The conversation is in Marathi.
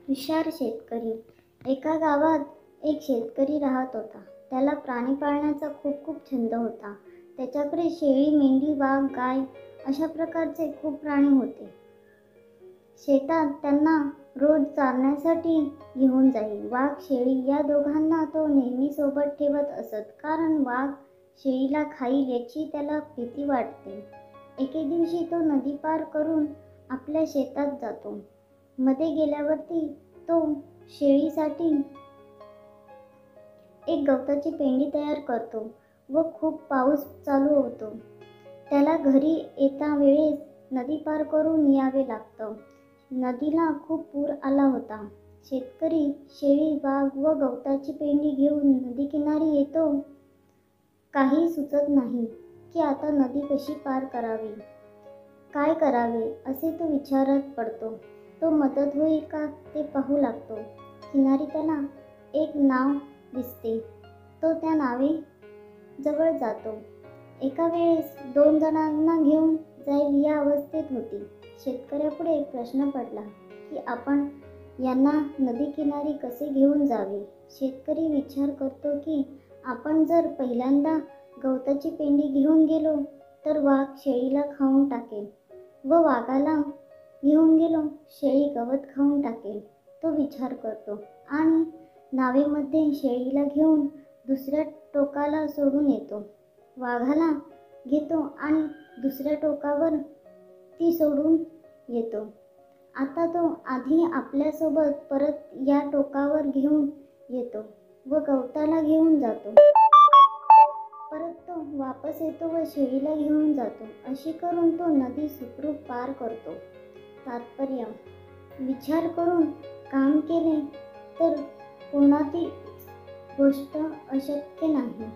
हुशार शेतकरी. एका गावात एक शेतकरी राहत होता. त्याला प्राणी पाळण्याचा खूप खूप छंद होता. त्याच्याकडे शेळी, मेंढी, वाघ, गाय अशा प्रकारचे खूप प्राणी होते. शेतात त्यांना रोज चारण्यासाठी घेऊन जाई. वाघ, शेळी या दोघांना तो नेहमी सोबत ठेवत असत, कारण वाघ शेळीला खाईल याची त्याला भीती वाटते. एके दिवशी तो नदी पार करून आपल्या शेतात जातो. मध्ये गेल्यावरती तो शेळीसाठी एक गवताची पेंडी तयार करतो व खूप पाऊस चालू होतो. त्याला घरी येता वेळेस नदी पार करून यावे लागतं. नदीला खूप पूर आला होता. शेतकरी शेळी, वाघ व गवताची पेंडी घेऊन नदीकिनारी येतो. काही सुचत नाही की आता नदी कशी पार करावी, काय करावे असे तो विचारात पडतो. तो मदत होईल का ते पाहू लागतो. किनारी त्याला एक नाव दिसते. तो त्या नावे जवळ जातो. एका वेळेस 2 जणांना घेऊन जाईल या अवस्थेत होती. शेतकऱ्यापुढे प्रश्न पडला की आपण यांना नदीकिनारी कसे घेऊन जावे. शेतकरी विचार करतो की आपण जर पहिल्यांदा गवताची पेंडी घेऊन गेलो तर वाघ शेळीला खाऊन टाकेल व वाघाला घेऊन गेलो शेळी गवत खाऊन टाकेल. तो विचार करतो आणि नावेमध्ये शेळीला घेऊन दुसऱ्या टोकाला सोडून येतो. वाघाला घेतो आणि दुसऱ्या टोकावर ती सोडून येतो. आता तो आधी आपल्यासोबत परत या टोकावर घेऊन येतो व गवताला घेऊन जातो. परत तो वापस येतो व शेळीला घेऊन जातो. अशी करून तो नदी सुखरूप पार करतो. तात्पर्य: विचार करून काम केले तर कोणतीच गोष्ट अशक्य नाही.